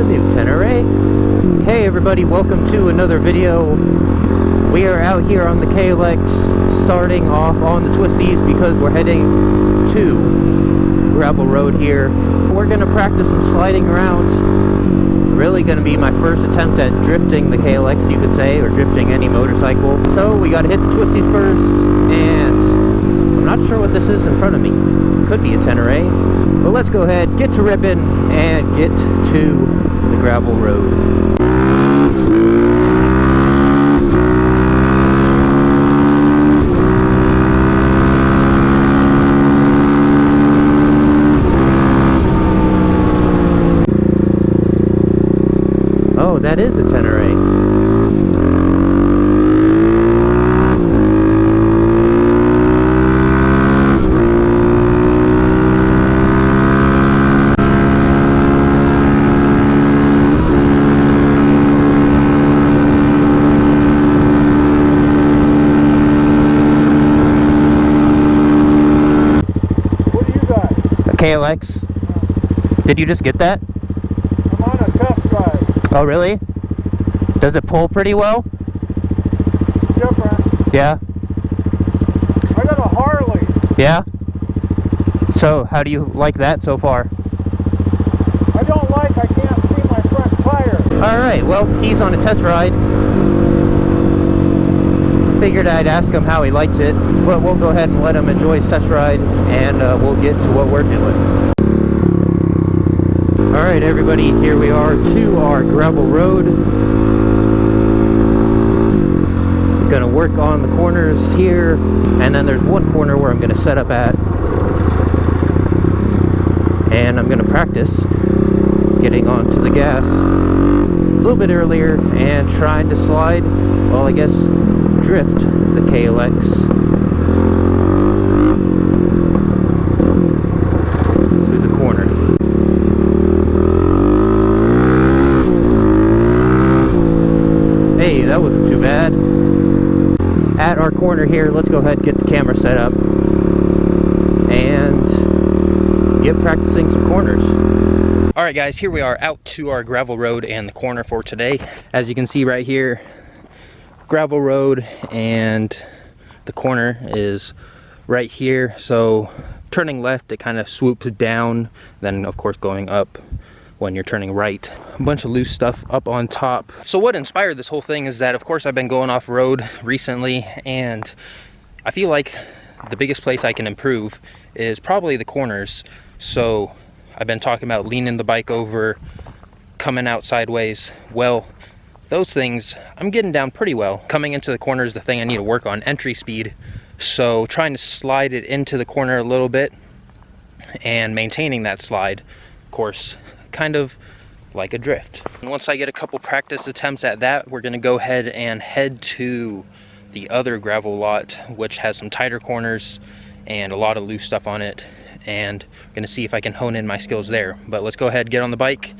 the new Tenere. Hey everybody, welcome to another video. We are out here on the KLX, starting off on the twisties because we're heading to gravel road here. We're going to practice some sliding around. Really going to be my first attempt at drifting the KLX, you could say, or drifting any motorcycle. So we got to hit the twisties first, and I'm not sure what this is in front of me. Could be a Tenere, but let's go ahead, get to ripping, and get to the gravel road. Oh, that is a Tenere. KLX? Did you just get that? I'm on a test drive. Oh, really? Does it pull pretty well? Different. Yeah? I got a Harley. Yeah? So, how do you like that so far? I can't see my front tire. Alright, well, he's on a test ride. Figured I'd ask him how he likes it, but we'll go ahead and let him enjoy his test ride, and we'll get to what we're doing. Alright everybody, here we are to our gravel road. Gonna work on the corners here, and then there's one corner where I'm gonna set up at, and I'm gonna practice getting onto the gas a little bit earlier and trying to slide, well, I guess drift the KLX through the corner. Hey, that wasn't too bad. At our corner here, let's go ahead and get the camera set up and get practicing some corners. Alright guys, here we are out to our gravel road and the corner for today. As you can see right here, gravel road, and the corner is right here. So turning left, it kind of swoops down, then of course going up when you're turning right. A bunch of loose stuff up on top. So what inspired this whole thing is that, of course, I've been going off road recently, and I feel like the biggest place I can improve is probably the corners. So I've been talking about leaning the bike over, coming out sideways. Well, those things I'm getting down pretty well. Coming into the corner is the thing I need to work on, entry speed. So trying to slide it into the corner a little bit and maintaining that slide, of course, kind of like a drift. And once I get a couple practice attempts at that, we're gonna go ahead and head to the other gravel lot, which has some tighter corners and a lot of loose stuff on it, and I'm gonna see if I can hone in my skills there. But let's go ahead, get on the bike,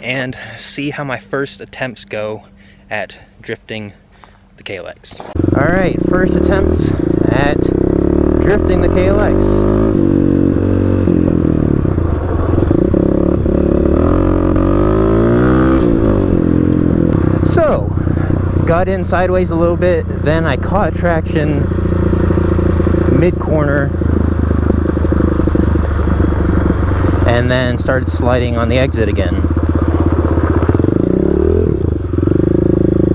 and see how my first attempts go at drifting the KLX. Alright, first attempts at drifting the KLX. So, got in sideways a little bit, then I caught traction mid-corner, and then started sliding on the exit again.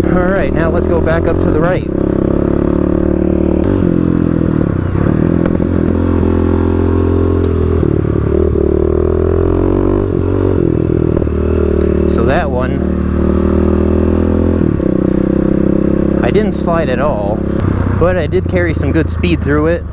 Alright, now let's go back up to the right. So that one, I didn't slide at all, but I did carry some good speed through it.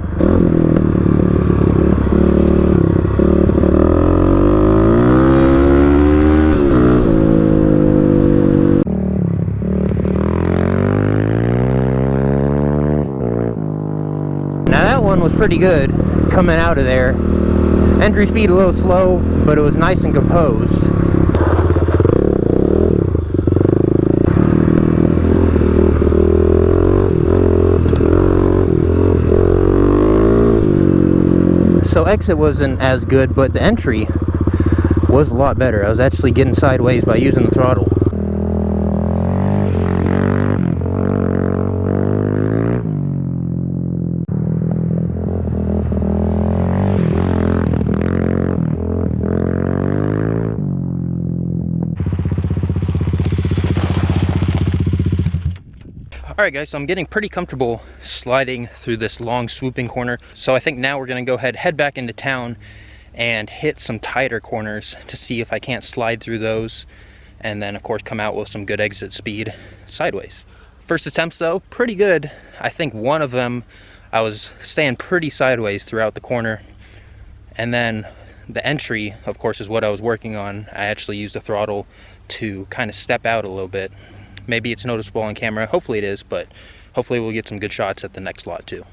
Now that one was pretty good coming out of there. Entry speed a little slow, but it was nice and composed. So exit wasn't as good, but the entry was a lot better. I was actually getting sideways by using the throttle. Alright guys, so I'm getting pretty comfortable sliding through this long swooping corner. So I think now we're going to go ahead, head back into town and hit some tighter corners to see if I can't slide through those. And then of course come out with some good exit speed sideways. First attempts though, pretty good. I think one of them I was staying pretty sideways throughout the corner. And then the entry, of course, is what I was working on. I actually used the throttle to kind of step out a little bit. Maybe it's noticeable on camera, hopefully it is, but hopefully we'll get some good shots at the next lot too.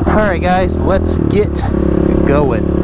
Alright guys, let's get going.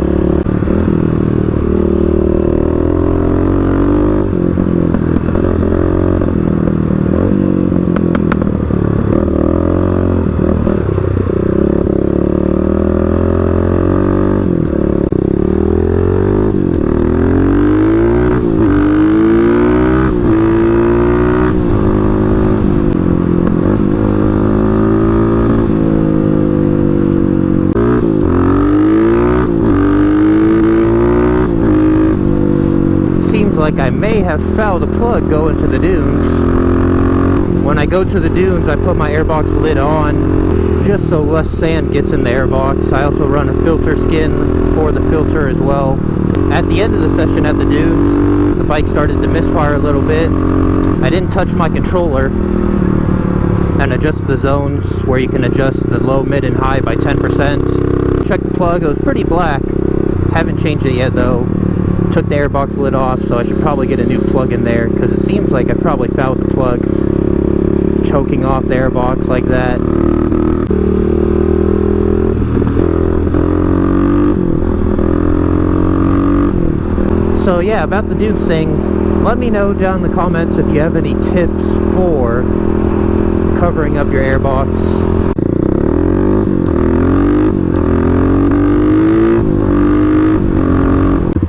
Like I may have fouled a plug going to the dunes. When I go to the dunes, I put my airbox lid on just so less sand gets in the airbox. I also run a filter skin for the filter as well. At the end of the session at the dunes, the bike started to misfire a little bit. I didn't touch my controller and adjust the zones where you can adjust the low, mid, and high by 10%. Checked the plug, it was pretty black. Haven't changed it yet though. Took the airbox lid off, so I should probably get a new plug in there because it seems like I probably fouled the plug choking off the airbox like that. So yeah, about the dunes thing, let me know down in the comments if you have any tips for covering up your airbox.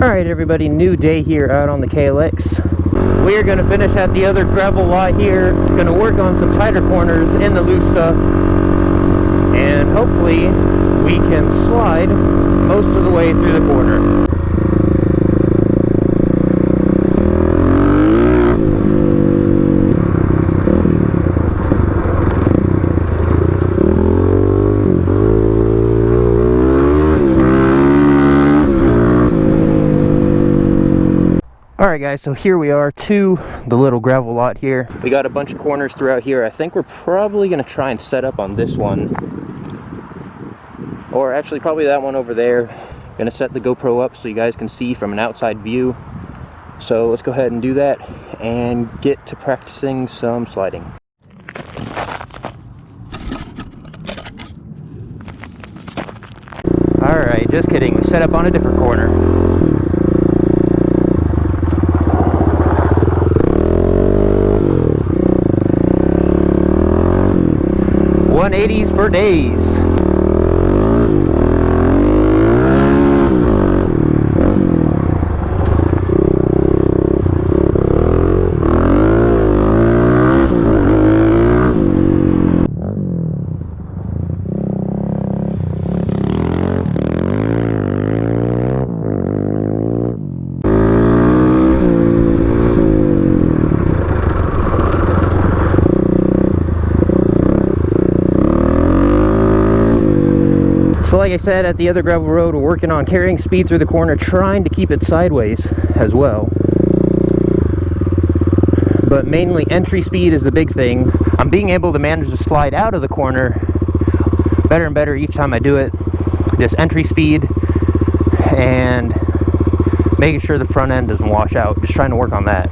Alright everybody, new day here out on the KLX. We are going to finish at the other gravel lot here. Going to work on some tighter corners in the loose stuff. And hopefully we can slide most of the way through the corner. Alright guys, so here we are to the little gravel lot here. We got a bunch of corners throughout here. I think we're probably going to try and set up on this one. Or actually probably that one over there. Going to set the GoPro up so you guys can see from an outside view. So let's go ahead and do that and get to practicing some sliding. Alright, just kidding. We set up on a different corner. 180s for days. So like I said, at the other gravel road, we're working on carrying speed through the corner, trying to keep it sideways as well. But mainly entry speed is the big thing. I'm being able to manage to slide out of the corner better and better each time I do it. Just entry speed and making sure the front end doesn't wash out. Just trying to work on that.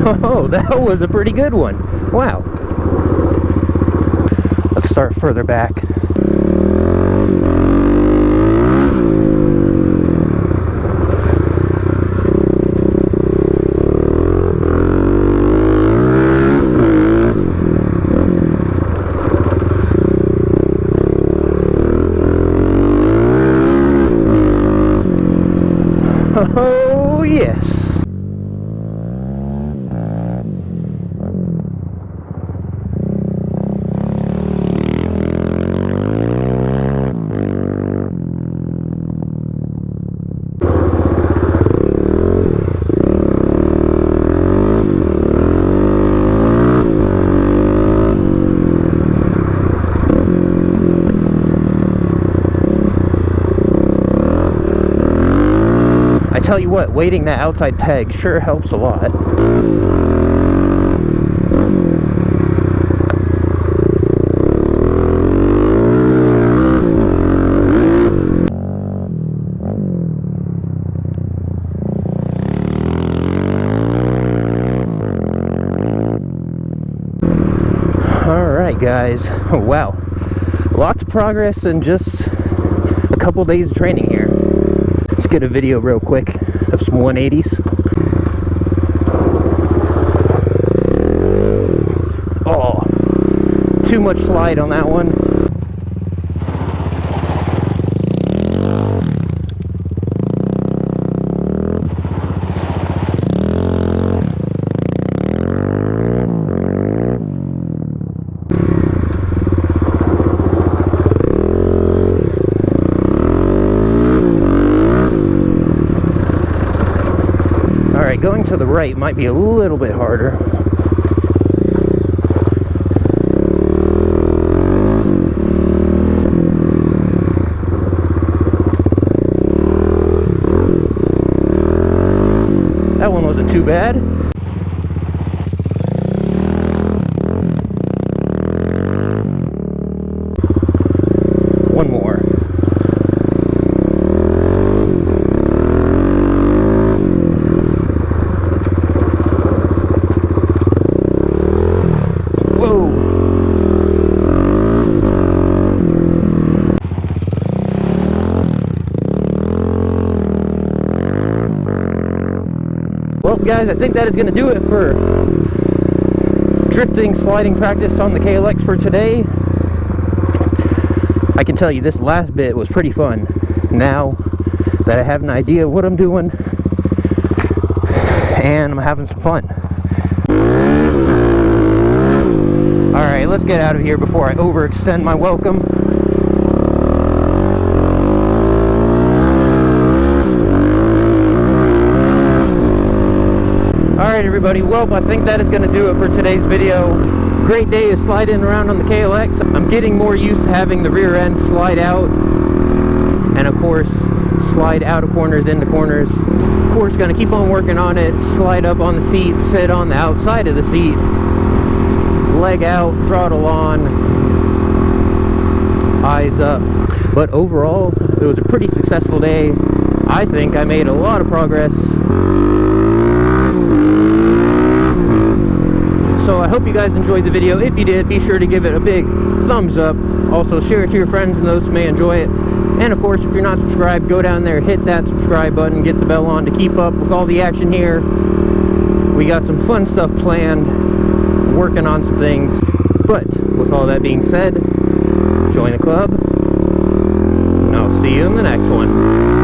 Oh, that was a pretty good one. Wow. Let's start further back. Oh, yes. I tell you what, weighting that outside peg sure helps a lot. Alright guys, wow, lots of progress in just a couple days of training here. Let's get a video real quick of some 180s. Oh, too much slide on that one. Alright, going to the right might be a little bit harder. That one wasn't too bad. One more. Well, guys, I think that is going to do it for drifting sliding practice on the KLX for today. I can tell you this last bit was pretty fun. Now that I have an idea of what I'm doing, and I'm having some fun. Alright, let's get out of here before I overextend my welcome. Alright everybody, well, I think that is going to do it for today's video. Great day of sliding around on the KLX. I'm getting more used to having the rear end slide out, and of course slide out of corners into corners. Of course, going to keep on working on it. Slide up on the seat, sit on the outside of the seat, leg out, throttle on, eyes up. But overall, it was a pretty successful day. I think I made a lot of progress. So I hope you guys enjoyed the video. If you did, be sure to give it a big thumbs up. Also share it to your friends and those who may enjoy it. And of course, if you're not subscribed, go down there, hit that subscribe button, get the bell on to keep up with all the action here. We got some fun stuff planned, working on some things. But with all that being said, join the club, and I'll see you in the next one.